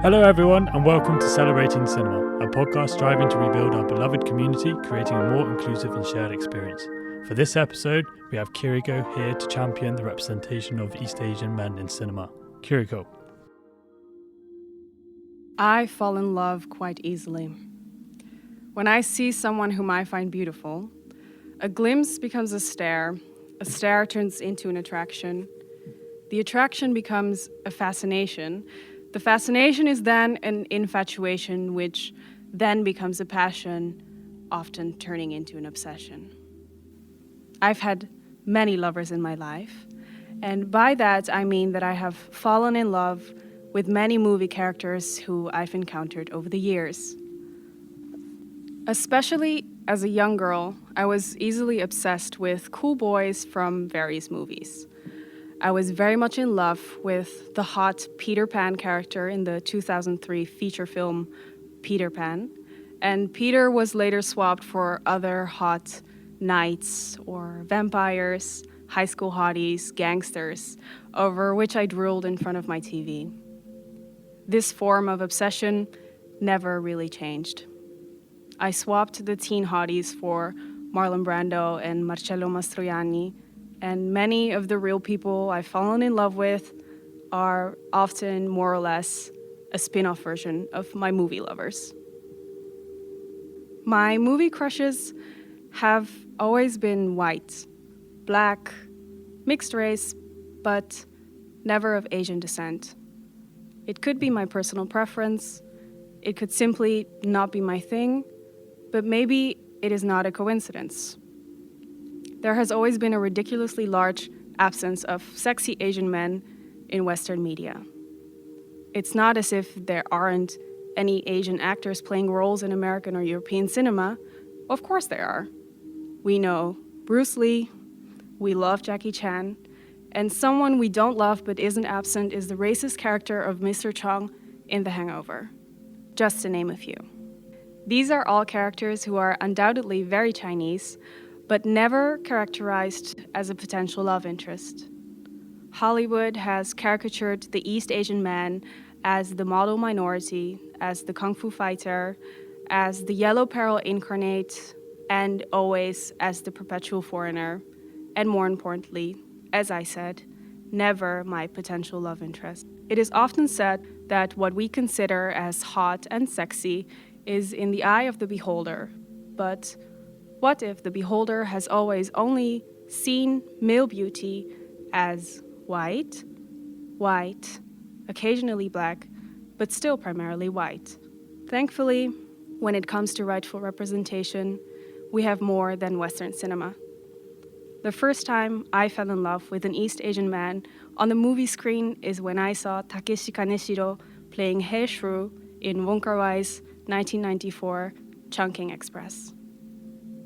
Hello, everyone, and welcome to Celebrating Cinema, a podcast striving to rebuild our beloved community, creating a more inclusive and shared experience. For this episode, we have Kiriko here to champion the representation of East Asian men in cinema. Kiriko. I fall in love quite easily. When I see someone whom I find beautiful, a glimpse becomes a stare turns into an attraction, the attraction becomes a fascination, the fascination is then an infatuation, which then becomes a passion, often turning into an obsession. I've had many lovers in my life, and by that I mean that I have fallen in love with many movie characters who I've encountered over the years. Especially as a young girl, I was easily obsessed with cool boys from various movies. I was very much in love with the hot Peter Pan character in the 2003 feature film Peter Pan, and Peter was later swapped for other hot knights or vampires, high school hotties, gangsters, over which I drooled in front of my TV. This form of obsession never really changed. I swapped the teen hotties for Marlon Brando and Marcello Mastroianni, and many of the real people I've fallen in love with are often more or less a spin-off version of my movie lovers. My movie crushes have always been white, black, mixed race, but never of Asian descent. It could be my personal preference, it could simply not be my thing, but maybe it is not a coincidence. There has always been a ridiculously large absence of sexy Asian men in Western media. It's not as if there aren't any Asian actors playing roles in American or European cinema. Of course there are. We know Bruce Lee, we love Jackie Chan, and someone we don't love but isn't absent is the racist character of Mr. Chong in The Hangover, just to name a few. These are all characters who are undoubtedly very Chinese, but never characterized as a potential love interest. Hollywood has caricatured the East Asian man as the model minority, as the kung fu fighter, as the yellow peril incarnate, and always as the perpetual foreigner, and more importantly, as I said, never my potential love interest. It is often said that what we consider as hot and sexy is in the eye of the beholder, but what if the beholder has always only seen male beauty as white, occasionally black, but still primarily white? Thankfully, when it comes to rightful representation, we have more than Western cinema. The first time I fell in love with an East Asian man on the movie screen is when I saw Takeshi Kaneshiro playing Hei Shru in Wong Kar-Wai's 1994 Chungking Express.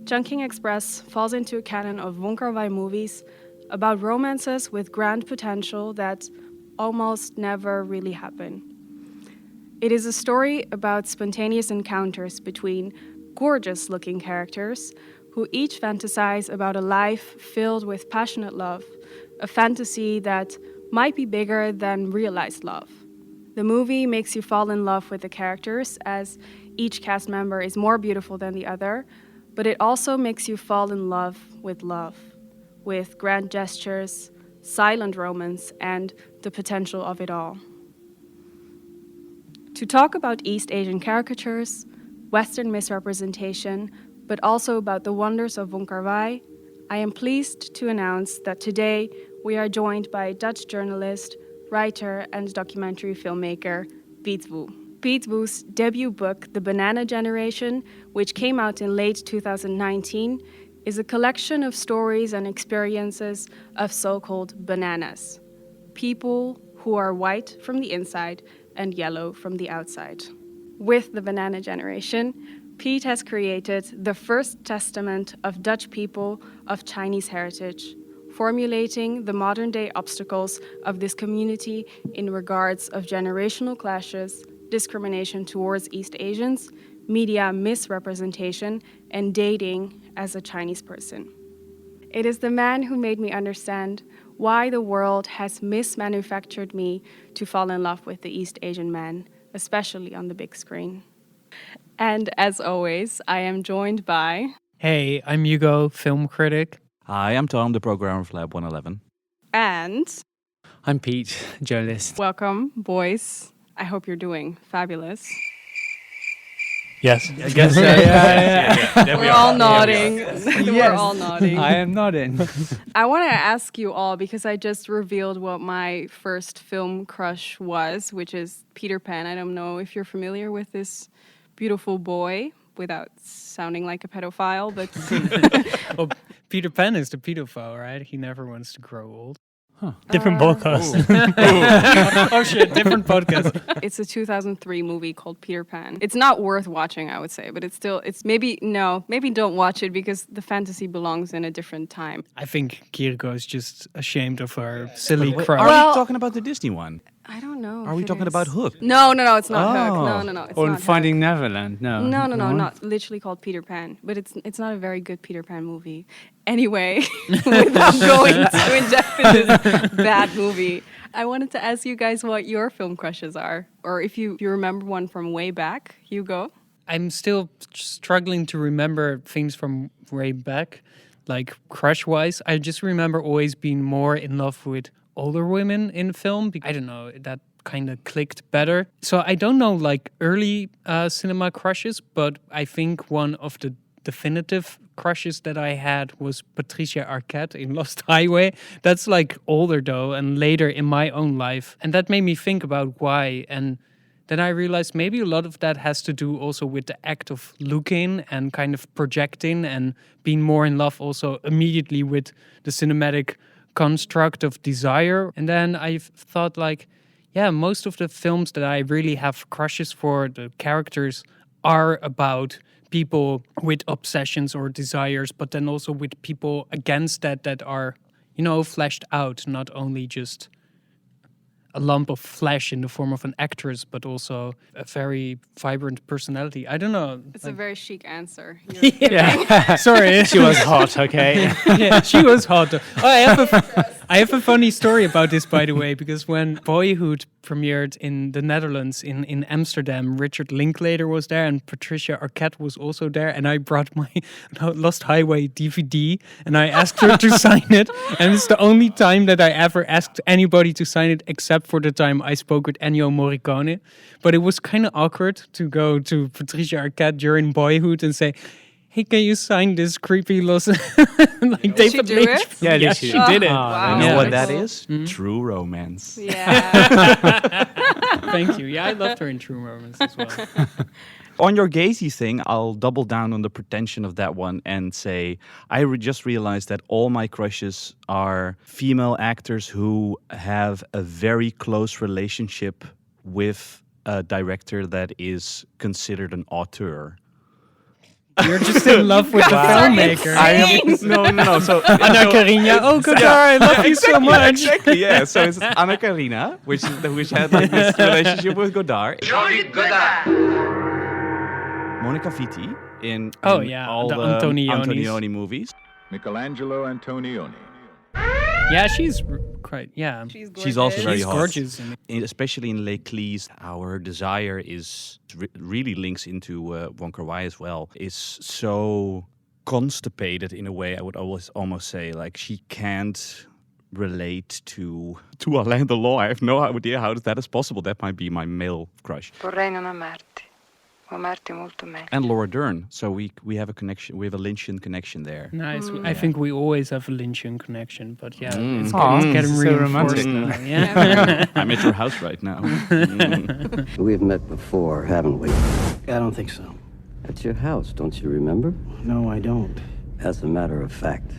Chungking Express falls into a canon of Wong Kar-Wai movies about romances with grand potential that almost never really happen. It is a story about spontaneous encounters between gorgeous-looking characters who each fantasize about a life filled with passionate love, a fantasy that might be bigger than realized love. The movie makes you fall in love with the characters as each cast member is more beautiful than the other, but it also makes you fall in love, with grand gestures, silent romance, and the potential of it all. To talk about East Asian caricatures, Western misrepresentation, but also about the wonders of Wong Kar-Wai, I am pleased to announce that today we are joined by Dutch journalist, writer, and documentary filmmaker Piet Wu. Piet Wu's debut book, The Banana Generation, which came out in late 2019, is a collection of stories and experiences of so-called bananas, people who are white from the inside and yellow from the outside. With The Banana Generation, Piet has created the first testament of Dutch people of Chinese heritage, formulating the modern-day obstacles of this community in regards of generational clashes, discrimination towards East Asians, media misrepresentation, and dating as a Chinese person. It is the man who made me understand why the world has mismanufactured me to fall in love with the East Asian man, especially on the big screen. And as always, I am joined by... Hey, I'm Hugo, film critic. Hi, I'm Tom, the programmer of Lab 111. And... I'm Pete, journalist. Welcome, boys. I hope you're doing fabulous. Yes. I guess so. Yeah. We're all nodding. We're all nodding. I am nodding. I want to ask you all, because I just revealed what my first film crush was, which is Peter Pan. I don't know if you're familiar with this beautiful boy, without sounding like a pedophile, but... Well, Peter Pan is the pedophile, right? He never wants to grow old. Different podcast. Oh shit, different podcast. It's a 2003 movie called Peter Pan. It's not worth watching, I would say, but maybe don't watch it because the fantasy belongs in a different time. I think Kiriko is just ashamed of her silly Wait, crush. are Well- we talking about the Disney one? I don't know. Are if we it talking is. about Hook? No, it's not Oh. Hook. No, it's Or not Finding Hook. Neverland. No. No, not literally called Peter Pan, but it's not a very good Peter Pan movie. Anyway, without going too in depth in this bad movie, I wanted to ask you guys what your film crushes are, or if you remember one from way back. Hugo? I'm still struggling to remember things from way back, like crush-wise. I just remember always being more in love with older women in film. I don't know, that kind of clicked better. So I don't know like early cinema crushes, but I think one of the definitive crushes that I had was Patricia Arquette in Lost Highway. That's like older though, and later in my own life. And that made me think about why. And then I realized maybe a lot of that has to do also with the act of looking and kind of projecting and being more in love also immediately with the cinematic construct of desire. And then I thought like, yeah, most of the films that I really have crushes for, the characters are about people with obsessions or desires, but then also with people against that are, fleshed out, not only just a lump of flesh in the form of an actress, but also a very vibrant personality. I don't know. It's a very chic answer. Yeah. Sorry. She was hot, okay? Yeah, she was hot. Oh, I have a funny story about this, by the way, because when Boyhood premiered in the Netherlands, in Amsterdam, Richard Linklater was there and Patricia Arquette was also there, and I brought my Lost Highway DVD and I asked her to sign it, and it's the only time that I ever asked anybody to sign it except for the time I spoke with Ennio Morricone. But it was kind of awkward to go to Patricia Arquette during Boyhood and say, hey, can you sign this creepy Lost... like Did David she do Lynch? it? Yeah, Yeah, she she did it. Wow. You know Yeah. what that Cool. is? True romance. Yeah. Thank you. Yeah, I loved her in True Romance as well. On your gazy thing, I'll double down on the pretension of that one and say I just realized that all my crushes are female actors who have a very close relationship with a director that is considered an auteur. You're just in love with the filmmaker. No. So Anna Karina. Oh, Godard, I love you so much. Exactly, yeah. So it's Anna Karina, which had like this relationship with Godard. Monica Vitti in Oh, in yeah, all the the Antonionis. Antonioni movies. Michelangelo Antonioni. Yeah, she's quite, yeah. She's also very She's hot. gorgeous. Especially in Les Clis, our desire is really links into Wong Kar-Wai as well. Is so constipated in a way. I would always almost say like she can't relate to Alain Delon. I have no idea how that is possible. That might be my male crush. Vorrei non amarti, o amarti molto meglio. And Laura Dern. So we have a connection. We have a Lynchian connection there. Nice. I think we always have a Lynchian connection, but yeah, it's Aw, getting so reinforced romantic. now. Yeah. I'm at your house right now. We've met before, haven't we? I don't think so. At your house, don't you remember? No, I don't. As a matter of fact,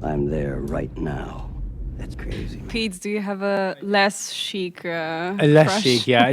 I'm there right now. That's crazy. Pete, do you have a less chic Less crush? chic, yeah.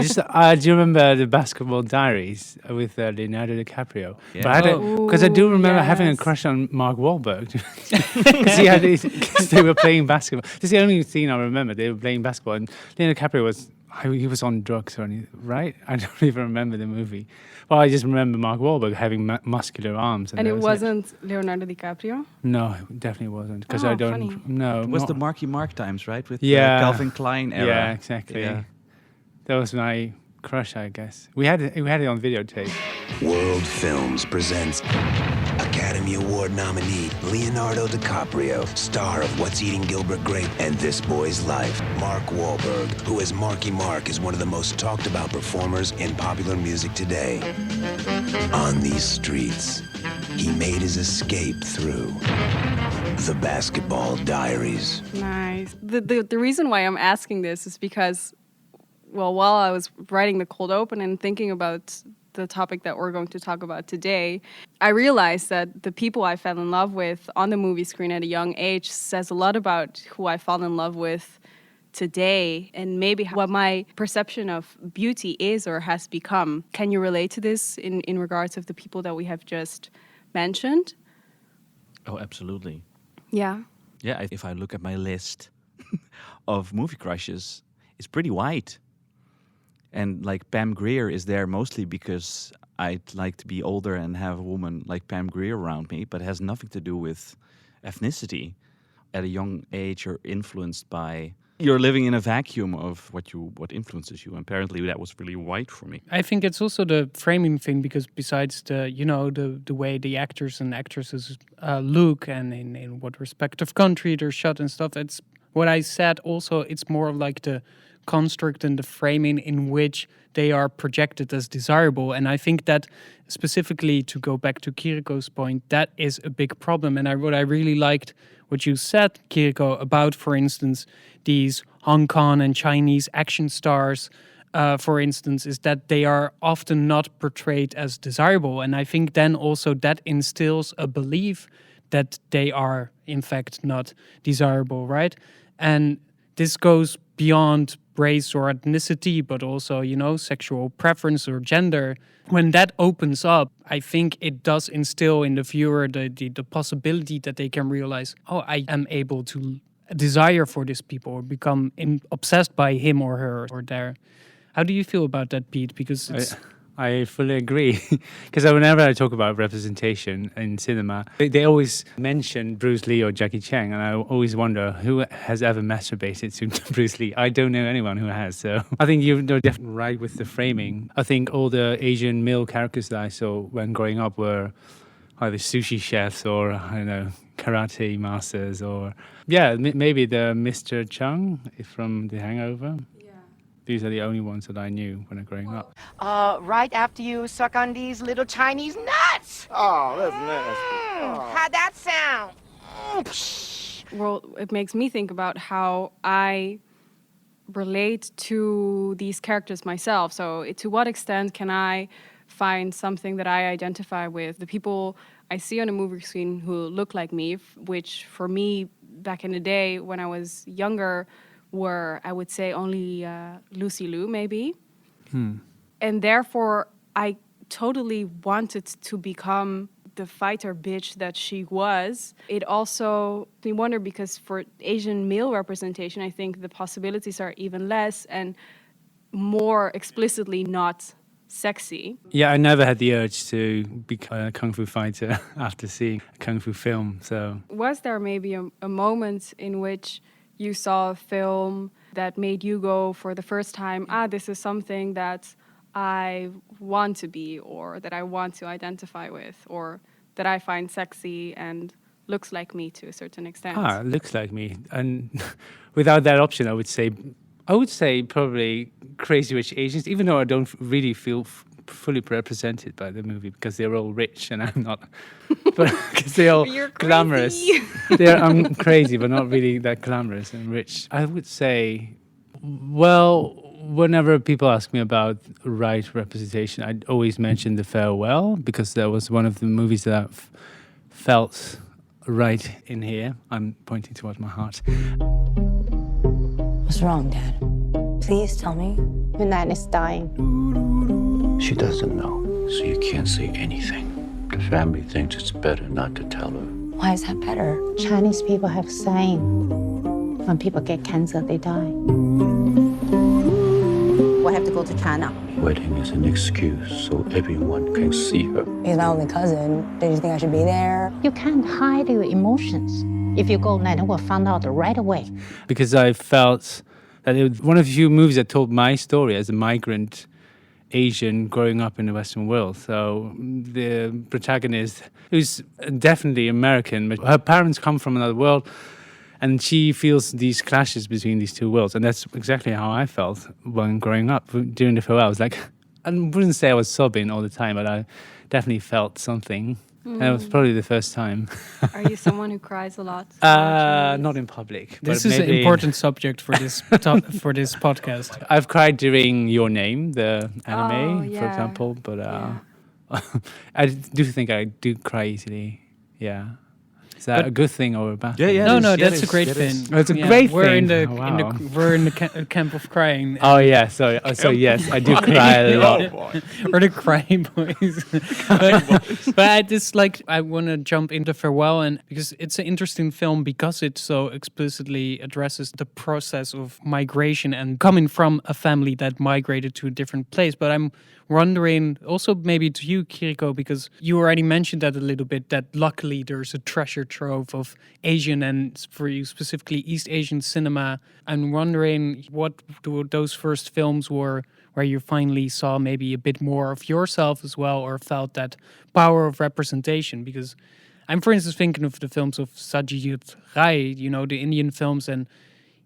Do you remember the Basketball Diaries with Leonardo DiCaprio? Yeah. But because I do remember having a yes. crush on Mark Wahlberg because they were playing basketball. This is the only scene I remember. They were playing basketball, and Leonardo DiCaprio was he was on drugs or anything, right? I don't even remember the movie. Well, I just remember Mark Wahlberg having muscular arms. And that it wasn't Leonardo DiCaprio? No, it definitely wasn't. Because Oh, I don't... funny. No. It was not- the Marky Mark times, right? With Yeah. the Calvin Klein era. Yeah, exactly. Yeah. That was my crush, I guess. We had it on videotape. World Films presents Academy Award nominee Leonardo DiCaprio, star of What's Eating Gilbert Grape and This Boy's Life. Mark Wahlberg, who as Marky Mark is one of the most talked about performers in popular music today. On these streets, he made his escape through The Basketball Diaries. Nice. The reason why I'm asking this is because, well, while I was writing the cold open and thinking about the topic that we're going to talk about today, I realized that the people I fell in love with on the movie screen at a young age says a lot about who I fall in love with today and maybe what my perception of beauty is or has become. Can you relate to this in regards of the people that we have just mentioned? Oh, absolutely. Yeah. Yeah, if I look at my list of movie crushes, it's pretty wide. And like Pam Grier is there mostly because I'd like to be older and have a woman like Pam Grier around me, but it has nothing to do with ethnicity. At a young age, you're influenced by... You're living in a vacuum of what influences you. And apparently that was really white for me. I think it's also the framing thing, because besides the way the actors and actresses look and in what respective country they're shot and stuff, it's what I said also, it's more of like the construct and the framing in which they are projected as desirable. And I think that specifically, to go back to Kiriko's point, that is a big problem. And what I really liked what you said, Kiriko, about, for instance, these Hong Kong and Chinese action stars, for instance, is that they are often not portrayed as desirable. And I think then also that instills a belief that they are, in fact, not desirable, right? And this goes beyond race or ethnicity, but also, sexual preference or gender. When that opens up, I think it does instill in the viewer the possibility that they can realize, oh, I am able to desire for these people or become obsessed by him or her or their. How do you feel about that, Pete? Because it's... I fully agree. Because whenever I talk about representation in cinema, they always mention Bruce Lee or Jackie Chan, and I always wonder who has ever masturbated to Bruce Lee. I don't know anyone who has, so I think you're definitely right with the framing. I think all the Asian male characters that I saw when growing up were either sushi chefs or, I don't know, karate masters or, maybe the Mr. Chung from The Hangover. These are the only ones that I knew when I was growing up. Right after you suck on these little Chinese nuts. Oh, that's nasty. How'd that sound? Well, it makes me think about how I relate to these characters myself. So to what extent can I find something that I identify with? The people I see on a movie screen who look like me, which for me, back in the day when I was younger, were, I would say, only Lucy Liu, maybe. And therefore, I totally wanted to become the fighter bitch that she was. It also made me wonder, because for Asian male representation, I think the possibilities are even less and more explicitly not sexy. Yeah, I never had the urge to become a kung fu fighter after seeing a kung fu film. So, was there maybe a moment in which you saw a film that made you go for the first time, this is something that I want to be, or that I want to identify with, or that I find sexy and looks like me to a certain extent? Looks like me. And without that option, I would say probably Crazy Rich Asians, even though I don't really feel fully represented by the movie because they're all rich and I'm not. But because they're all glamorous. I'm crazy, but not really that glamorous and rich. I would say, well, whenever people ask me about right representation, I'd always mention The Farewell, because that was one of the movies that I've felt right in here. I'm pointing towards my heart. What's wrong, Dad? Please tell me. Minan is dying. She doesn't know, so you can't say anything. The family thinks it's better not to tell her. Why is that better? Chinese people have saying, when people get cancer, they die. go to China. Wedding is an excuse so everyone can see her. He's my only cousin. Did you think I should be there? You can't hide your emotions. If you go, then we'll find out right away. Because I felt that it was one of the few movies that told my story as a migrant Asian growing up in the Western world. So the protagonist, who's definitely American, but her parents come from another world, and she feels these clashes between these two worlds. And that's exactly how I felt when growing up. During the farewell, I was like, I wouldn't say I was sobbing all the time, but I definitely felt something. And it was probably the first time. Are you someone who cries a lot? Not in public. This but is an maybe- important subject for this for this podcast. I've cried during Your Name, the anime, for yeah. example. But I do think I do cry easily. Yeah. Is that a good thing or a bad thing? No, that's a great thing. Oh, it's a great we're thing. In the, Oh, in the wow. we're in the camp of crying. Oh, yeah. So yes, I do cry a lot. Or the crying boys. but I just I want to jump into Farewell, and because it's an interesting film because it so explicitly addresses the process of migration and coming from a family that migrated to a different place. But I'm wondering also maybe to you, Kiriko, because you already mentioned that a little bit, that luckily there's a treasure trove of Asian and for you specifically East Asian cinema. I'm wondering what those first films were where you finally saw maybe a bit more of yourself as well, or felt that power of representation. Because I'm, for instance, thinking of the films of Satyajit Ray, the Indian films, and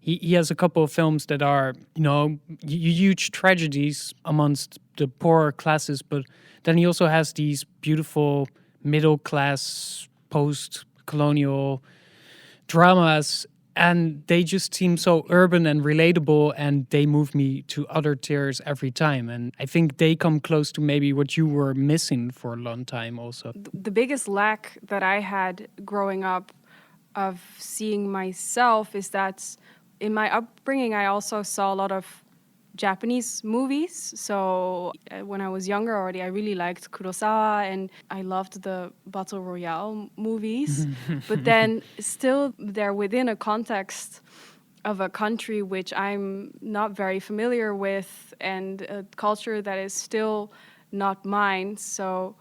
he has a couple of films that are, huge tragedies amongst the poorer classes, but then he also has these beautiful middle-class, post-colonial dramas, and they just seem so urban and relatable, and they move me to other tears every time. And I think they come close to maybe what you were missing for a long time also. The biggest lack that I had growing up of seeing myself is that in my upbringing, I also saw a lot of Japanese movies. So when I was younger already, I really liked Kurosawa and I loved the Battle Royale movies. But then still they're within a context of a country which I'm not very familiar with and a culture that is still not mine. So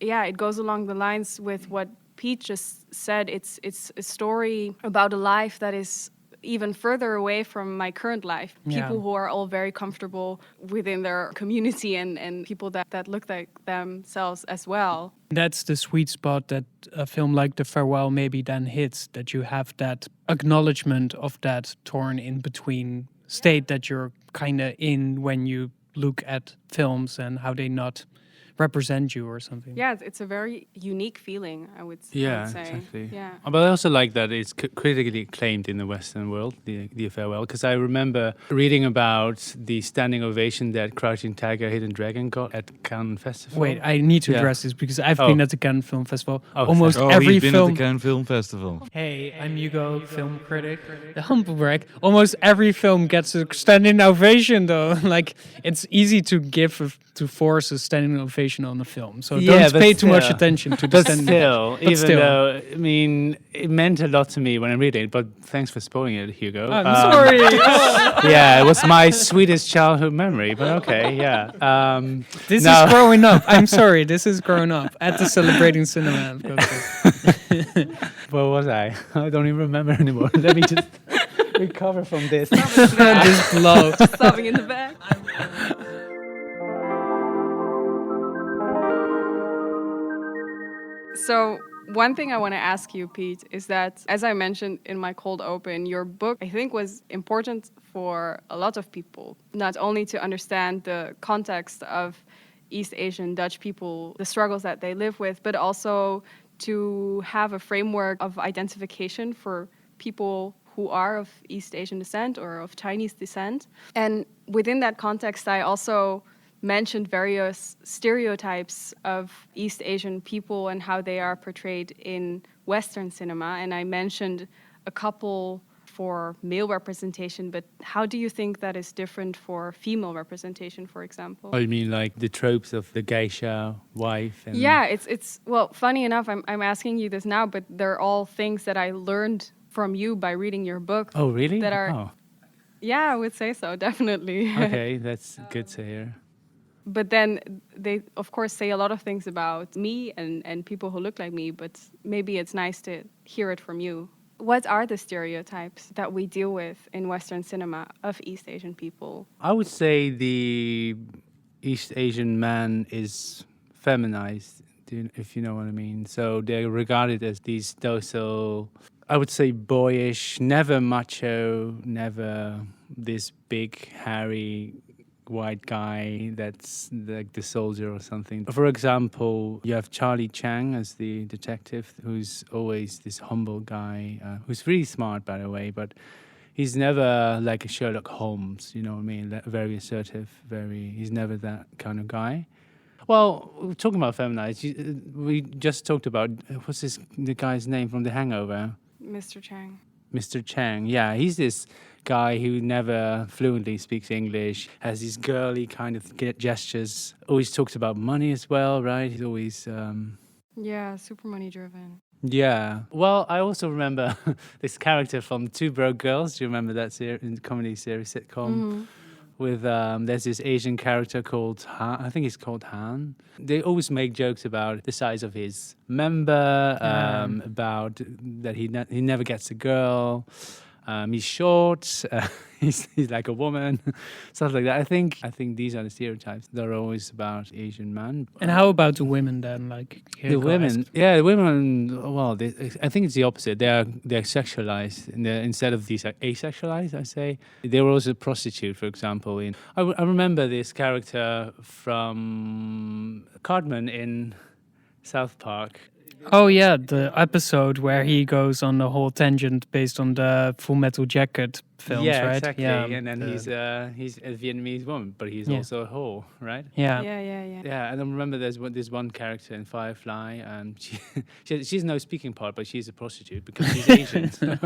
yeah, it goes along the lines with what Pete just said. It's a story about a life that is even further away from my current life. People who are all very comfortable within their community and people that look like themselves as well. That's the sweet spot that a film like The Farewell maybe then hits, that you have that acknowledgement of that torn in between state that you're kind of in when you look at films and how they not represent you or something. Yeah, it's a very unique feeling, I would say. Exactly. Yeah. But I also like that it's critically acclaimed in the Western world, the Farewell, because I remember reading about the standing ovation that Crouching Tiger, Hidden Dragon got at Cannes Festival. Wait, I need to address this because I've been at the Cannes Film Festival. Almost every he's been film. at the Cannes Film Festival. Hey, I'm Hugo, film critic. The humble brag. Almost every film gets a standing ovation, though. It's easy to to force a standing ovation on a film. So don't pay too much attention to the standing ovation. Even though, I mean, it meant a lot to me when I read it, but thanks for spoiling it, Hugo. I'm sorry. Yeah, it was my sweetest childhood memory, but okay, yeah. This is growing up. I'm sorry, this is growing up at the Celebrating Cinema. Where was I? I don't even remember anymore. Let me just recover from this. Just blow. Sobbing in the back. So one thing I want to ask you, Pete, is that, as I mentioned in my cold open, your book, I think, was important for a lot of people, not only to understand the context of East Asian Dutch people, the struggles that they live with, but also to have a framework of identification for people who are of East Asian descent or of Chinese descent. And within that context, I also mentioned various stereotypes of East Asian people and how they are portrayed in Western cinema. And I mentioned a couple for male representation, but how do you think that is different for female representation, for example? Oh, you mean like the tropes of the geisha wife? And yeah, it's well, funny enough, I'm asking you this now, but they're all things that I learned from you by reading your book. Oh, really? That are Yeah, I would say so, definitely. Okay, that's good to hear. But then they, of course, say a lot of things about me and people who look like me, but maybe it's nice to hear it from you. What are the stereotypes that we deal with in Western cinema of East Asian people? I would say the East Asian man is feminized, if you know what I mean. So they're regarded as these docile, I would say boyish, never macho, never this big, hairy, white guy that's like the soldier or something. For example, you have Charlie Chang as the detective, who's always this humble guy, who's really smart, by the way, but he's never like a Sherlock Holmes, you know what I mean? Very assertive, he's never that kind of guy. Well, talking about feminized, we just talked about, the guy's name from The Hangover? Mr. Chang. Mr. Chang, yeah, he's this guy who never fluently speaks English, has these girly kind of gestures, always talks about money as well, right? He's always... Yeah, super money driven. Yeah. Well, I also remember this character from Two Broke Girls. Do you remember that comedy series sitcom? Mm-hmm. With there's this Asian character called Han. I think he's called Han. They always make jokes about the size of his member, about that he never gets a girl. He's short. He's like a woman, stuff like that. I think these are the stereotypes that are always about Asian man. And how about the women then? Like The women, the women. Well, I think it's the opposite. They're sexualized, and instead of these asexualized. I say they were also a prostitute, for example. I remember this character from Cartman in South Park. Oh yeah, the episode where he goes on the whole tangent based on the Full Metal Jacket films, yeah, right? Exactly. Yeah, and then he's a Vietnamese woman, but he's also a whore, right? Yeah. Yeah, and I remember there's one character in Firefly, and she's no speaking part, but she's a prostitute because she's Asian. So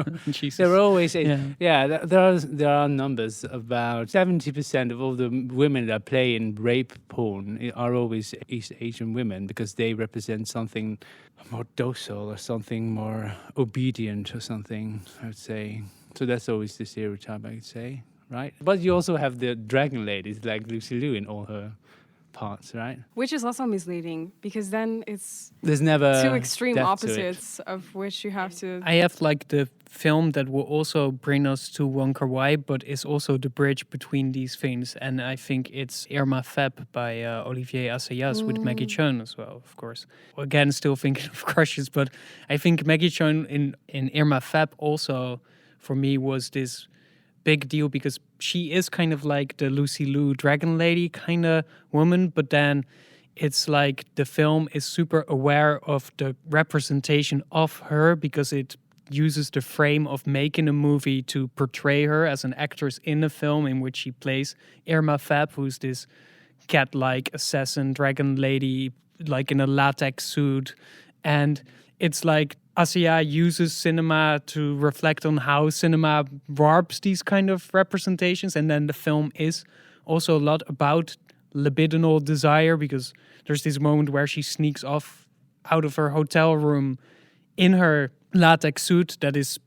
they're always there are numbers about 70% of all the women that play in rape porn are always East Asian women because they represent something more docile or something more obedient or something, I would say. So that's always the stereotype, I would say, right? But you also have the dragon ladies like Lucy Liu in all her parts, right? Which is also misleading because then there's never two extreme depth opposites of which you have to... I have like the film that will also bring us to Wong Kar-Wai, but is also the bridge between these things. And I think it's Irma Feb by Olivier Assayas with Maggie Cheung as well, of course. Again, still thinking of crushes, but I think Maggie Cheung in Irma Feb also, for me, was this big deal because she is kind of like the Lucy Liu dragon lady kind of woman, but then it's like the film is super aware of the representation of her because it uses the frame of making a movie to portray her as an actress in a film in which she plays Irma Feb, who's this cat-like assassin dragon lady, like in a latex suit. And it's like Asia uses cinema to reflect on how cinema warps these kind of representations. And then the film is also a lot about libidinal desire because there's this moment where she sneaks off out of her hotel room in her latex suit that is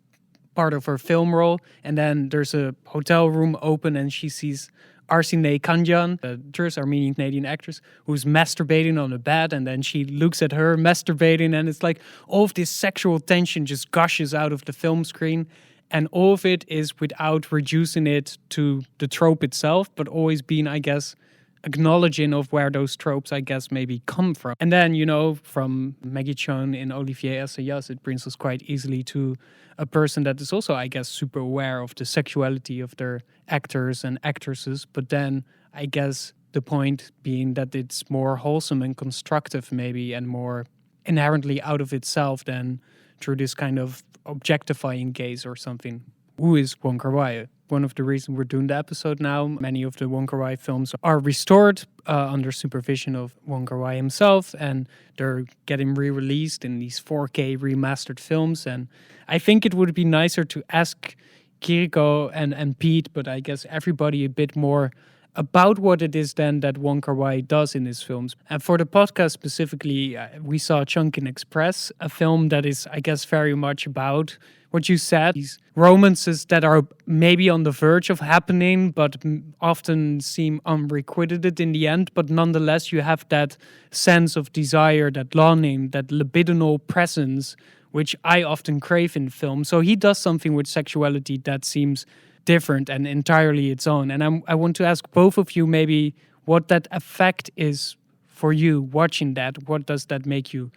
part of her film role. And then there's a hotel room open and she sees Arsine Kanjan, a actress, Armenian Canadian actress, who's masturbating on the bed, and then she looks at her masturbating, and it's like all of this sexual tension just gushes out of the film screen, and all of it is without reducing it to the trope itself, but always being, I guess, acknowledging of where those tropes, I guess, maybe come from. And then, you know, from Maggie Cheung and Olivier Assayas, it brings us quite easily to a person that is also, I guess, super aware of the sexuality of their actors and actresses. But then, I guess, the point being that it's more wholesome and constructive maybe and more inherently out of itself than through this kind of objectifying gaze or something. Who is Wong Kar-Wai? One of the reasons we're doing the episode now, many of the Wong Kar-Wai films are restored under supervision of Wong Kar-Wai himself, and they're getting re-released in these 4K remastered films. And I think it would be nicer to ask Kiriko and Pete, but I guess everybody a bit more about what it is then that Wong Kar-Wai does in his films. And for the podcast specifically, we saw Chungking Express, a film that is, I guess, very much about what you said, these romances that are maybe on the verge of happening, but often seem unrequited in the end. But nonetheless, you have that sense of desire, that longing, that libidinal presence, which I often crave in film. So he does something with sexuality that seems different and entirely its own. And I want to ask both of you maybe what that effect is for you watching that. What does that make you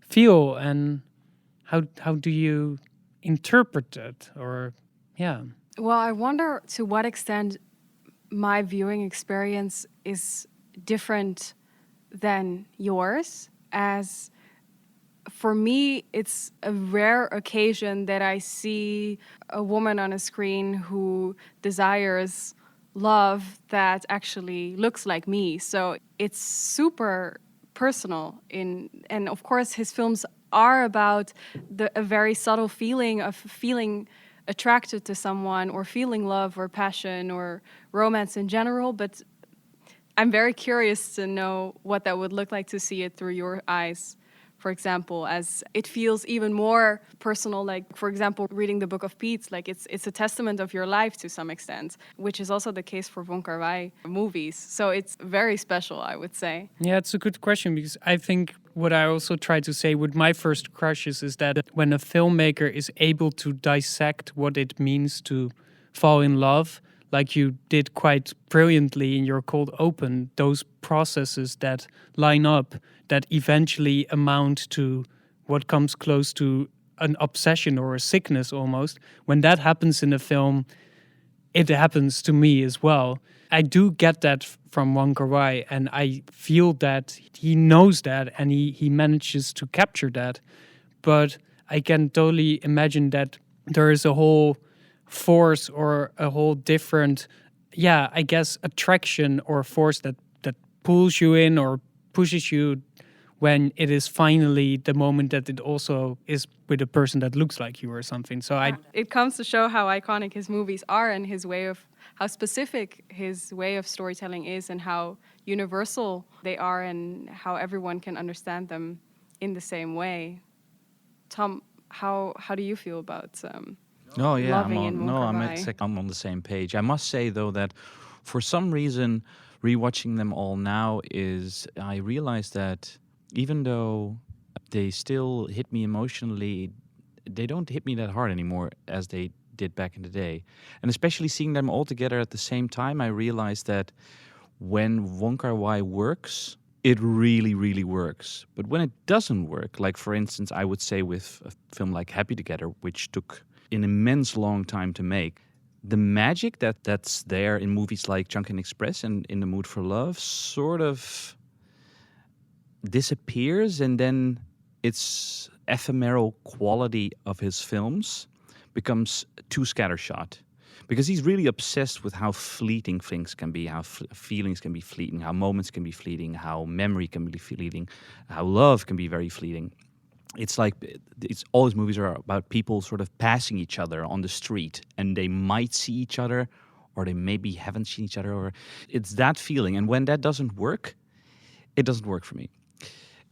feel, and how do you interpret it? Or Well, I wonder to what extent my viewing experience is different than yours, as for me, it's a rare occasion that I see a woman on a screen who desires love that actually looks like me. So it's super personal. And of course, his films are about a very subtle feeling of feeling attracted to someone or feeling love or passion or romance in general. But I'm very curious to know what that would look like to see it through your eyes. For example, as it feels even more personal, like, for example, reading the Book of Pete, like it's a testament of your life to some extent, which is also the case for Wong Kar-Wai movies. So it's very special, I would say. Yeah, it's a good question, because I think what I also try to say with my first crushes is that when a filmmaker is able to dissect what it means to fall in love, like you did quite brilliantly in your Cold Open, those processes that line up, that eventually amount to what comes close to an obsession or a sickness almost. When that happens in a film, it happens to me as well. I do get that from Wong Kar-Wai, and I feel that he knows that and he manages to capture that. But I can totally imagine that there is a whole force or a whole different, I guess, attraction or force that pulls you in or pushes you when it is finally the moment that it also is with a person that looks like you or something. So it comes to show how iconic his movies are and how specific his way of storytelling is and how universal they are and how everyone can understand them in the same way. Tom, how do you feel about I'm on the same page. I must say, though, that for some reason, rewatching them all now I realize that even though they still hit me emotionally, they don't hit me that hard anymore as they did back in the day. And especially seeing them all together at the same time, I realized that when Wong Kar-Wai works, it really, really works. But when it doesn't work, like for instance, I would say with a film like Happy Together, which took an immense long time to make, the magic that's there in movies like Chungking Express and In the Mood for Love sort of disappears, and then its ephemeral quality of his films becomes too scattershot. Because he's really obsessed with how fleeting things can be, how feelings can be fleeting, how moments can be fleeting, how memory can be fleeting, how love can be very fleeting. It's like all his movies are about people sort of passing each other on the street, and they might see each other, or they maybe haven't seen each other, or it's that feeling. And when that doesn't work, it doesn't work for me.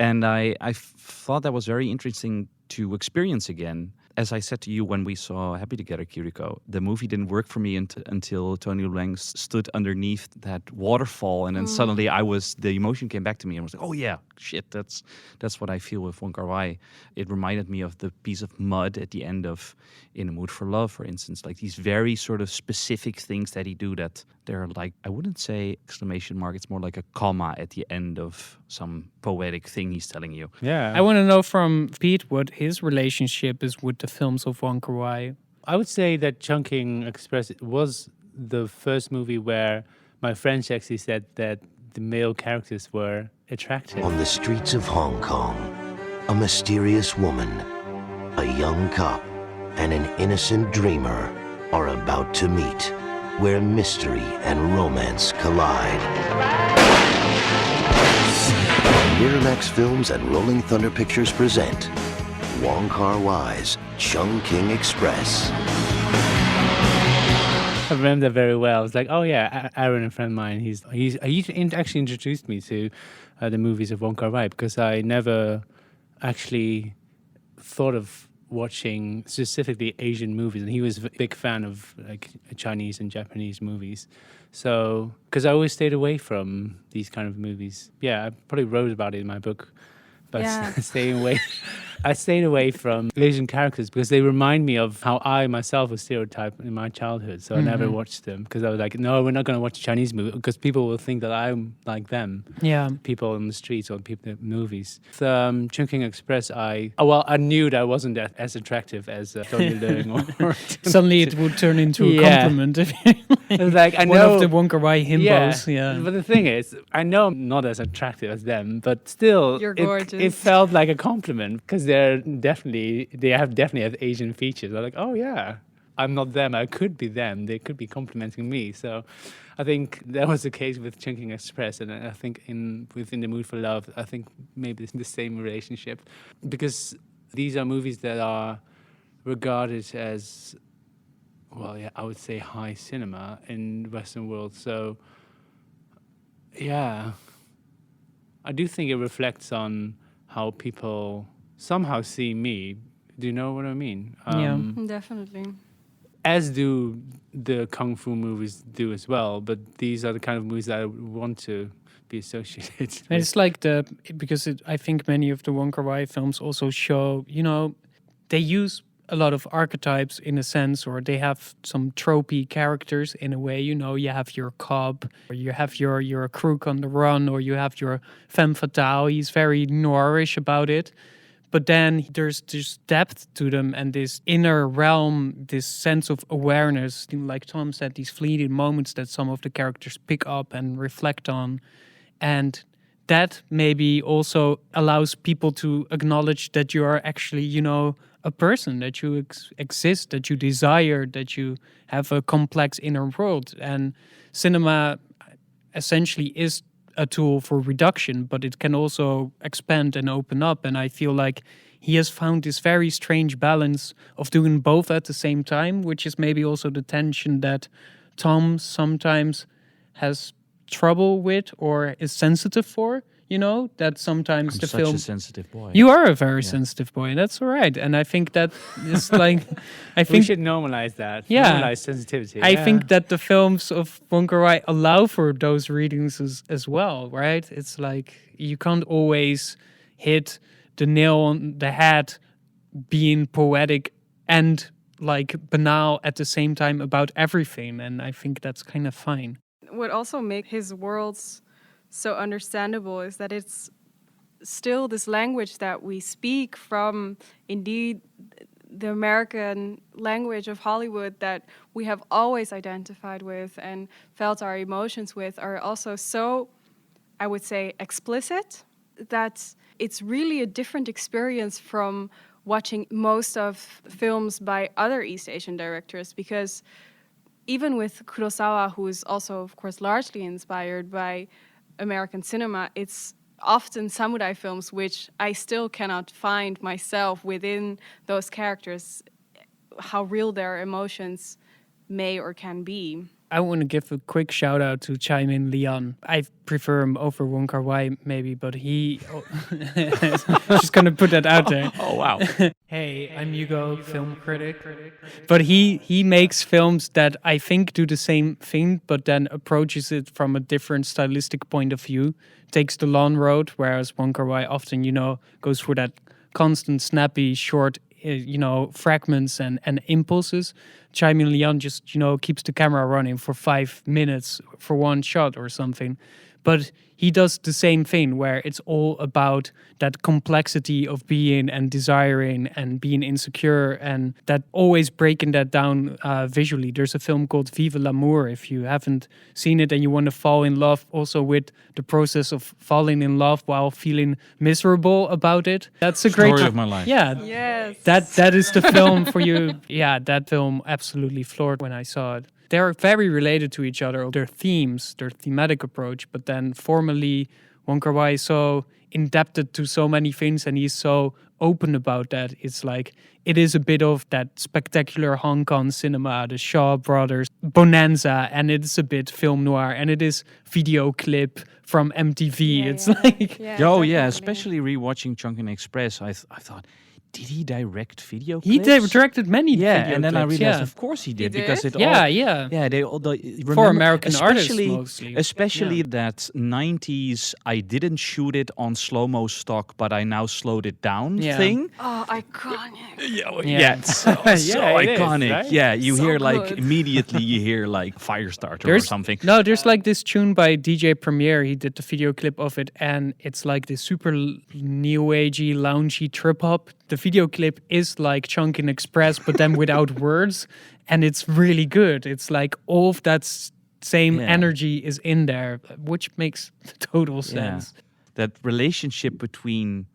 And I thought that was very interesting to experience again. As I said to you when we saw Happy Together, Kiriko, the movie didn't work for me until Tony Leung stood underneath that waterfall, and then suddenly the emotion came back to me, and I was like, oh yeah, shit, that's what I feel with Wong Kar-Wai. It reminded me of the piece of mud at the end of In the Mood for Love, for instance, like these very sort of specific things that he do that they're like, I wouldn't say exclamation mark, it's more like a comma at the end of some poetic thing he's telling you. Yeah. I want to know from Pete what his relationship is with the films of Wong Kar-Wai. I would say that Chungking Express was the first movie where my friends actually said that the male characters were attractive. On the streets of Hong Kong, a mysterious woman, a young cop, and an innocent dreamer are about to meet, where mystery and romance collide. Miramax Films and Rolling Thunder Pictures present Wong Kar-Wai's Chungking Express. I remember that very well. I was like, oh yeah, Aaron, a friend of mine, he actually introduced me to the movies of Wong Kar-Wai, because I never actually thought of watching specifically Asian movies, and he was a big fan of like Chinese and Japanese movies. So, because I always stayed away from these kind of movies. Yeah, I probably wrote about it in my book, but I stayed away from Asian characters because they remind me of how I myself was stereotyped in my childhood. So I never watched them because I was like, no, we're not going to watch a Chinese movie because people will think that I'm like them. Yeah. People on the streets or people in movies. The Chungking Express, I knew that I wasn't as attractive as Tony Leung. Or Suddenly it would turn into a compliment. It was like, I know, one of the Wong Kar-Wai himbos. Yeah. But the thing is, I know I'm not as attractive as them, but still, You're gorgeous. It felt like a compliment because they definitely have Asian features. I'm like, oh yeah, I'm not them. I could be them. They could be complimenting me. So I think that was the case with Chungking Express, and I think within The Mood for Love, I think maybe it's the same relationship, because these are movies that are regarded as, well, yeah, I would say high cinema in Western world. So yeah, I do think it reflects on how people somehow see me. Do you know what I mean? Yeah, definitely. As do the kung fu movies do as well, but these are the kind of movies that I want to be associated with. And it's like I think many of the Wong Kar-Wai films also show, they use a lot of archetypes in a sense, or they have some tropey characters in a way. You have your cop, or you have your crook on the run, or you have your femme fatale. He's very noirish about it. But then there's this depth to them and this inner realm, this sense of awareness. Like Tom said, these fleeting moments that some of the characters pick up and reflect on. And that maybe also allows people to acknowledge that you are actually, a person, that you exist, that you desire, that you have a complex inner world. And cinema essentially is a tool for reduction, but it can also expand and open up. And I feel like he has found this very strange balance of doing both at the same time, which is maybe also the tension that Tom sometimes has trouble with or is sensitive for. That sometimes I'm such a sensitive boy. You are a very sensitive boy, and that's all right. And I think that is like, we should normalize that. Yeah, normalize sensitivity. I think that the films of Wong Kar-Wai allow for those readings as well, right? It's like you can't always hit the nail on the head, being poetic and like banal at the same time about everything, and I think that's kind of fine. What also makes his worlds so understandable is that it's still this language that we speak from, indeed, the American language of Hollywood that we have always identified with and felt our emotions with, are also so, I would say, explicit that it's really a different experience from watching most of films by other East Asian directors, because even with Kurosawa, who is also, of course, largely inspired by American cinema, it's often samurai films which I still cannot find myself within those characters, how real their emotions may or can be. I want to give a quick shout out to Chai Min Lian. I prefer him over Wong Kar-Wai maybe, but he... just going to put that out there. Oh, wow. Hey, I'm Hugo, film critic. But he makes films that I think do the same thing, but then approaches it from a different stylistic point of view. Takes the long road, whereas Wong Kar-Wai often, goes for that constant, snappy, short, fragments and impulses. Chai Min Lian just, keeps the camera running for 5 minutes for one shot or something. But he does the same thing where it's all about that complexity of being and desiring and being insecure, and that always breaking that down visually. There's a film called Vive l'Amour. If you haven't seen it and you want to fall in love also with the process of falling in love while feeling miserable about it, that's a great story of my life. Yeah. Yes. That is the film for you. Yeah, that film absolutely floored when I saw it. They're very related to each other, their themes, their thematic approach, but then formally, Wong Kar-Wai is so indebted to so many things and he's so open about that. It's like it is a bit of that spectacular Hong Kong cinema, the Shaw Brothers bonanza, and it's a bit film noir, and it is video clip from MTV. It's like especially rewatching Chungking Express. I thought, did he direct video clips? He directed many video and then clips, I realized, of course he did, because it they all for American artists mostly, especially that 90s. I didn't shoot it on slow-mo stock, but I now slowed it down thing. Oh, iconic! So iconic. Right? Yeah, you So hear like good. immediately you hear like Firestarter or something. No, there's like this tune by DJ Premier. He did the video clip of it, and it's like this super new agey, loungy trip hop. The video clip is like Chungking Express, but then without words, and it's really good. It's like all of that same energy is in there, which makes total sense. That relationship between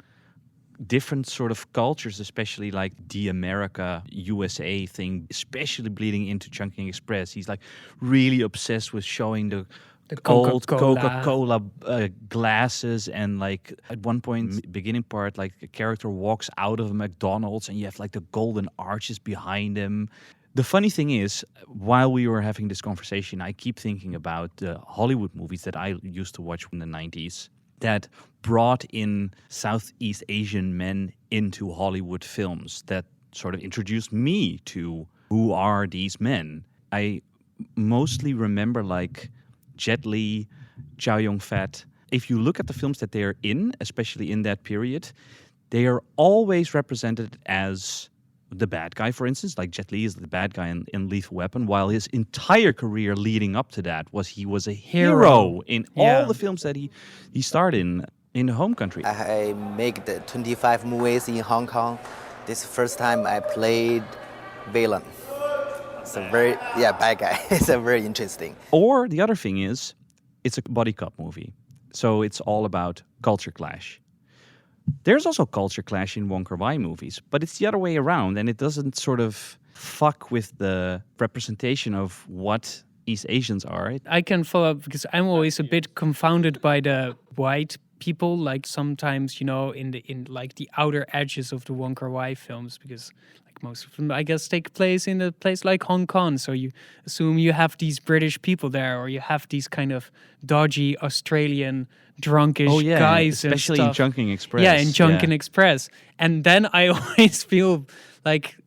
different sort of cultures, especially like the America USA thing, especially bleeding into Chungking Express. He's like really obsessed with showing the old Coca-Cola glasses, and like at one point, beginning part, like a character walks out of a McDonald's and you have like the golden arches behind him. The funny thing is, while we were having this conversation, I keep thinking about the Hollywood movies that I used to watch in the 90s that brought in Southeast Asian men into Hollywood films, that sort of introduced me to who are these men. I mostly remember like Jet Li, Chow Yun-fat. If you look at the films that they are in, especially in that period, they are always represented as the bad guy. For instance, like Jet Li is the bad guy in Lethal Weapon, while his entire career leading up to that was he was a hero in all the films that he starred in the home country. I make the 25 movies in Hong Kong. This first time I played villain. It's a very bad guy. It's a very interesting. Or the other thing is, it's a buddy cop movie, so it's all about culture clash. There's also culture clash in Wong Kar-Wai movies, but it's the other way around, and it doesn't sort of fuck with the representation of what East Asians are. I can follow up because I'm always a bit confounded by the white people, like sometimes, in like the outer edges of the Wong Kar-Wai films, because like most of them, I guess, take place in a place like Hong Kong. So you assume you have these British people there, or you have these kind of dodgy Australian drunkish guys, especially and in Chungking Express. Yeah, in Chungking Express. And then I always feel like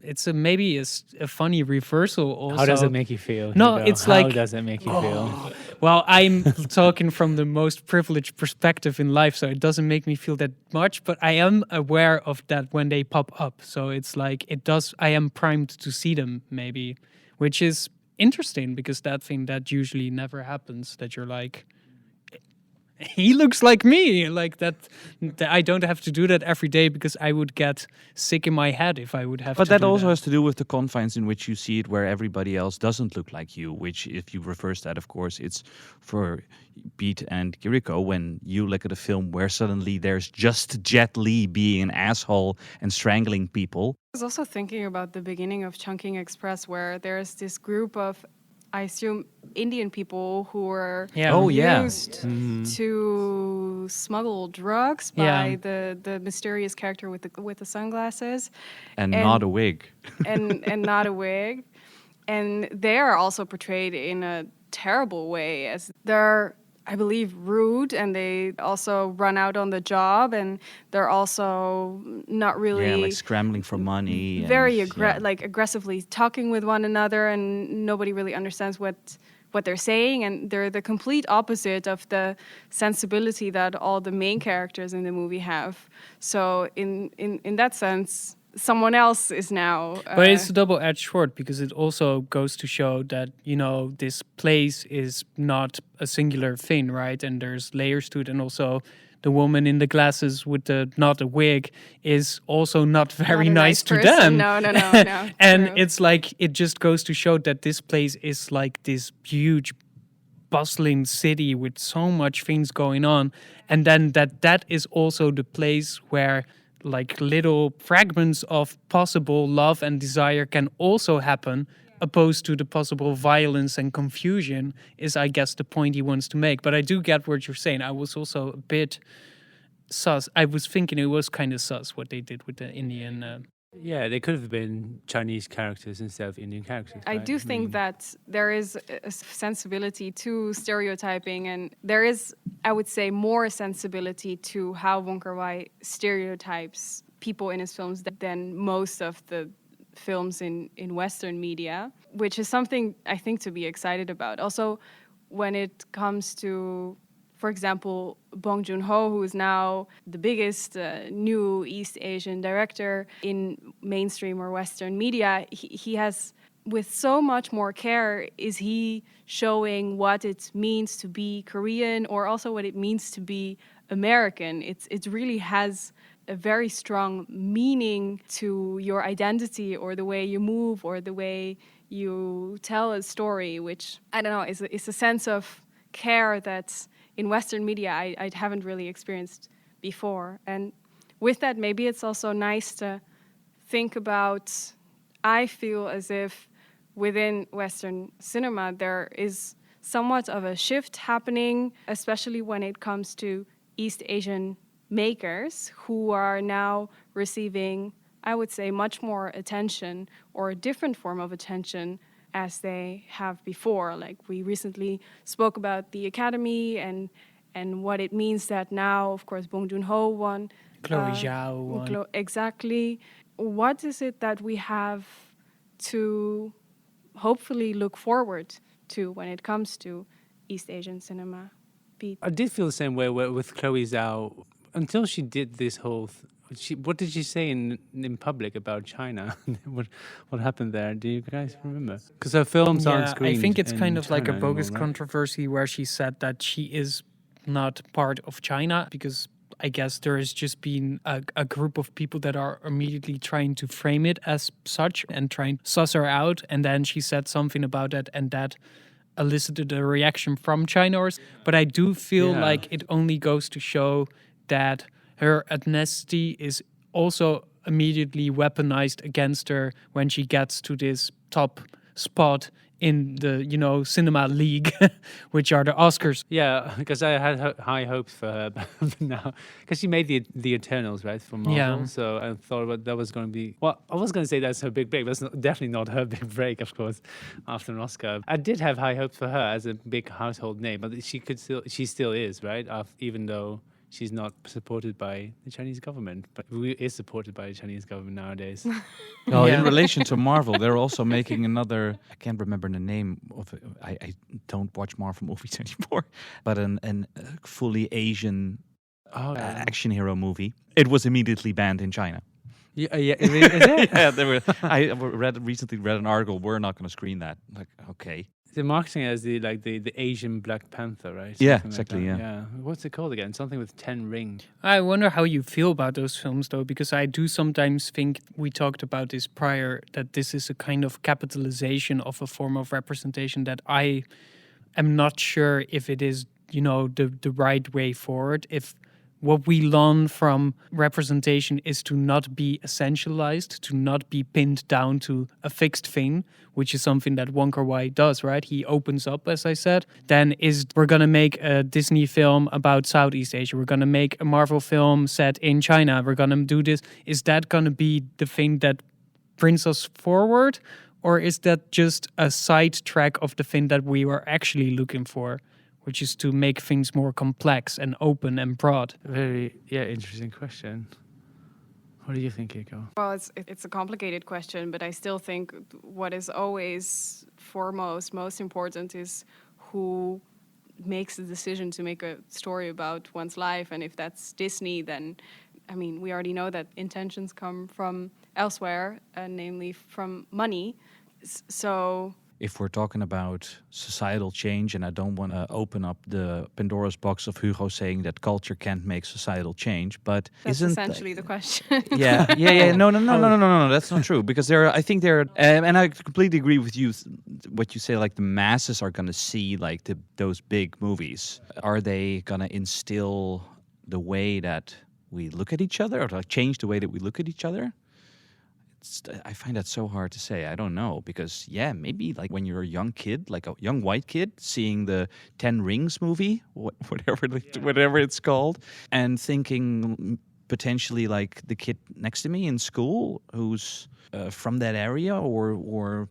it's maybe a funny reversal also. How does it make you feel? No, Hugo? it's like... How does it make you feel? Well, I'm talking from the most privileged perspective in life, so it doesn't make me feel that much, but I am aware of that when they pop up. So it's like, I am primed to see them maybe, which is interesting because that thing that usually never happens, that you're like, he looks like me, like that I don't have to do that every day because I would get sick in my head if I would have but to that do also that. has to do with the confines in which you see it, where everybody else doesn't look like you, which if you reverse that, of course, it's for Pete and Kiriko when you look at a film where suddenly there's just Jet Li being an asshole and strangling people. I was also thinking about the beginning of Chungking Express, where there's this group of, I assume, Indian people who were used to smuggle drugs by the mysterious character with the sunglasses and not a wig and not a wig, and they are also portrayed in a terrible way, as they're, I believe, rude, and they also run out on the job, and they're also not really like scrambling for money, very aggressively talking with one another, and nobody really understands what they're saying, and they're the complete opposite of the sensibility that all the main characters in the movie have. So in that sense, someone else is now. But it's a double-edged sword because it also goes to show that, this place is not a singular thing, right? And there's layers to it. And also the woman in the glasses with not a wig is also not very nice to them. No. And true. it's like, it just goes to show that this place is like this huge bustling city with so much things going on. And then that is also the place where like little fragments of possible love and desire can also happen, opposed to the possible violence and confusion, is, I guess, the point he wants to make. But I do get what you're saying. I was also a bit sus. I was thinking it was kind of sus what they did with the Indian. Yeah, they could have been Chinese characters instead of Indian characters. I right? do think that there is a sensibility to stereotyping, and there is, I would say, more sensibility to how Wong Kar-Wai stereotypes people in his films than most of the films in Western media, which is something I think to be excited about. Also, when it comes to, for example, Bong Joon-ho, who is now the biggest new East Asian director in mainstream or Western media, he has, with so much more care, is he showing what it means to be Korean or also what it means to be American. It really has a very strong meaning to your identity or the way you move or the way you tell a story, which, I don't know, is a sense of care that in Western media I haven't really experienced before. And with that, maybe it's also nice to think about, I feel as if within Western cinema there is somewhat of a shift happening, especially when it comes to East Asian makers who are now receiving, I would say, much more attention or a different form of attention as they have before. Like we recently spoke about the Academy and what it means that now, of course, Bong Joon-ho won. Chloe Zhao won. Exactly. What is it that we have to hopefully look forward to when it comes to East Asian cinema? Pete? I did feel the same way with Chloe Zhao until she did this whole. What did she say in public about China? what happened there? Do you guys remember? Because her films aren't screened. I think it's kind in of like a China bogus anymore, right? controversy where she said that she is not part of China because I guess there has just been a group of people that are immediately trying to frame it as such and trying to suss her out. And then she said something about that, and that elicited a reaction from China. But I do feel like it only goes to show that her ethnicity is also immediately weaponized against her when she gets to this top spot in the, cinema league, which are the Oscars. Yeah, because I had high hopes for her now, because she made the Eternals, right, from Marvel. Yeah. So I thought that was going to be. Well, I was going to say that's her big break. That's definitely not her big break, of course, after an Oscar. I did have high hopes for her as a big household name, but she still is, right? Even though she's not supported by the Chinese government, but is supported by the Chinese government nowadays. Well, in relation to Marvel, they're also making another. I can't remember the name of it. I don't watch Marvel movies anymore, but an fully Asian action hero movie. It was immediately banned in China. Yeah, is it? Yeah, I recently read an article. We're not going to screen that. Like, okay. They're marketing it as the Asian Black Panther, right? Yeah, Something exactly. Like Yeah. What's it called again? Something with 10 rings. I wonder how you feel about those films, though, because I do sometimes think, we talked about this prior, that this is a kind of capitalization of a form of representation that I am not sure if it is, the right way forward. If what we learn from representation is to not be essentialized, to not be pinned down to a fixed thing, which is something that Wong Kar-Wai does, right? He opens up, as I said. Then we're going to make a Disney film about Southeast Asia. We're going to make a Marvel film set in China. We're going to do this. Is that going to be the thing that brings us forward? Or is that just a side track of the thing that we were actually looking for, which is to make things more complex and open and broad? Very, interesting question. What do you think, Eiko? Well, it's a complicated question, but I still think what is always foremost, most important is who makes the decision to make a story about one's life. And if that's Disney, then, we already know that intentions come from elsewhere, namely from money. So if we're talking about societal change, and I don't want to open up the Pandora's box of Hugo saying that culture can't make societal change, but that's isn't essentially the question. Yeah. No. That's not true, because and I completely agree with you. What you say, like the masses are going to see like those big movies. Are they going to instill the way that we look at each other, or like change the way that we look at each other? I find that so hard to say. I don't know, because maybe like when you're a young kid, like a young white kid, seeing the 10 Rings movie, whatever it's called, and thinking potentially like the kid next to me in school who's from that area or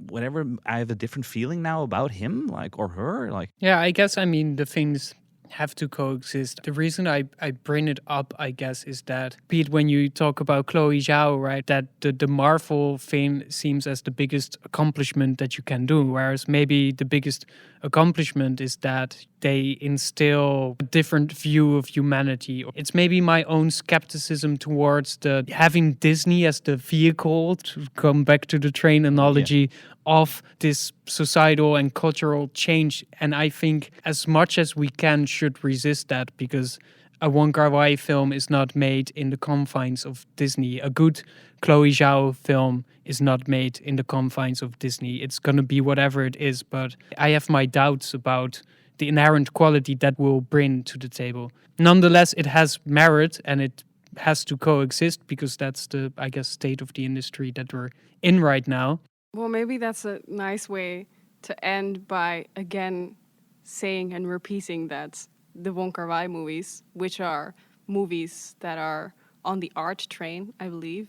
whatever, I have a different feeling now about him, like, or her, like. Yeah, I guess, I mean, the things have to coexist. The reason I bring it up, I guess, is that, Pete, when you talk about Chloe Zhao, right, that the Marvel thing seems as the biggest accomplishment that you can do, whereas maybe the biggest accomplishment is that they instill a different view of humanity. It's maybe my own skepticism towards the having Disney as the vehicle, to come back to the train analogy, of this societal and cultural change. And I think as much as we can should resist that, because a Wong Kar-Wai film is not made in the confines of Disney. A good Chloe Zhao film is not made in the confines of Disney. It's going to be whatever it is, but I have my doubts about the inherent quality that will bring to the table. Nonetheless, it has merit and it has to coexist, because that's the, I guess, state of the industry that we're in right now. Well, maybe that's a nice way to end by, again, saying and repeating that the Wong Kar-Wai movies, which are movies that are on the art train, I believe,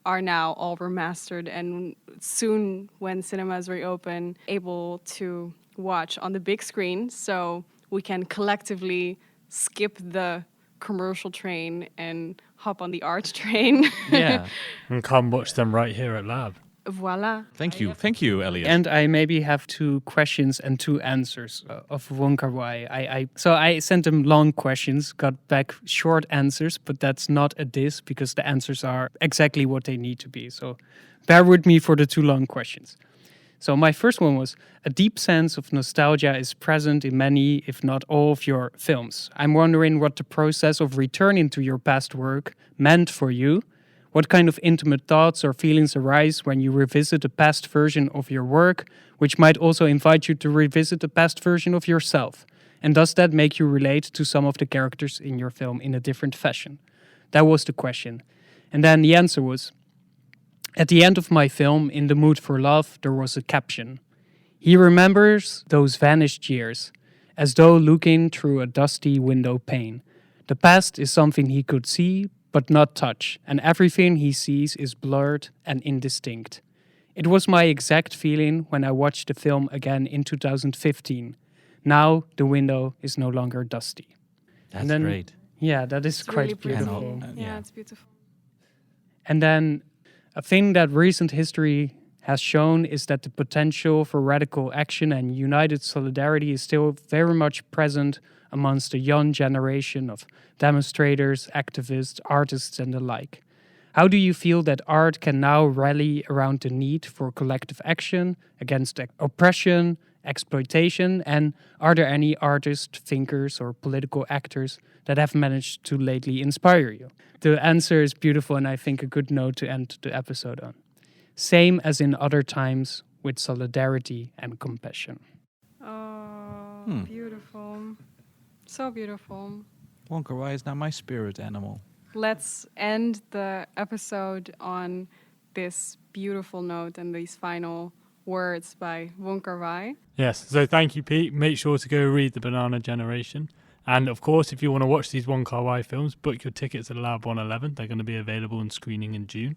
are now all remastered and soon, when cinemas reopen, able to watch on the big screen, so we can collectively skip the commercial train and hop on the art train. Yeah. And come watch them right here at Lab. Voila. Thank you, Elliot. And I maybe have 2 questions and 2 answers of Wong Kar-Wai. So I sent them long questions, got back short answers, but that's not a diss, because the answers are exactly what they need to be. So bear with me for the 2 long questions. So my first one was, a deep sense of nostalgia is present in many, if not all, of your films. I'm wondering what the process of returning to your past work meant for you. What kind of intimate thoughts or feelings arise when you revisit a past version of your work, which might also invite you to revisit a past version of yourself? And does that make you relate to some of the characters in your film in a different fashion? That was the question. And then the answer was, at the end of my film, In the Mood for Love, there was a caption. He remembers those vanished years, as though looking through a dusty window pane. The past is something he could see, but not touch, and everything he sees is blurred and indistinct. It was my exact feeling when I watched the film again in 2015. Now the window is no longer dusty. That's great. Yeah, that is It's quite really beautiful. Yeah, it's beautiful. And then a thing that recent history has shown is that the potential for radical action and united solidarity is still very much present amongst the young generation of demonstrators, activists, artists, and the like. How do you feel that art can now rally around the need for collective action against oppression, exploitation, and are there any artists, thinkers, or political actors that have managed to lately inspire you? The answer is beautiful, and I think a good note to end the episode on. Same as in other times, with solidarity and compassion. Oh, beautiful. So beautiful. Wong Kar-Wai is now my spirit animal. Let's end the episode on this beautiful note and these final words by Wong Kar-Wai. Yes, so thank you, Pete. Make sure to go read The Banana Generation. And of course, if you want to watch these Wong Kar-Wai films, book your tickets at Lab 111. They're going to be available and screening in June.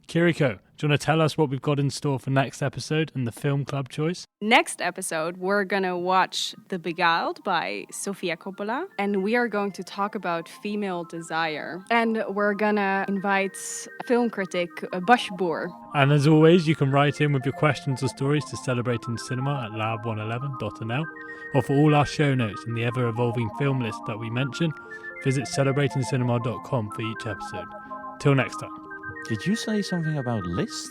Kiriko, do you want to tell us what we've got in store for next episode and the film club choice? Next episode, we're going to watch The Beguiled by Sofia Coppola, and we are going to talk about female desire. And we're going to invite film critic Bush Boer. And as always, you can write in with your questions or stories to Celebrating Cinema at lab111.nl. Or for all our show notes and the ever-evolving film list that we mention, visit celebratingcinema.com for each episode. Till next time. Did you say something about lists?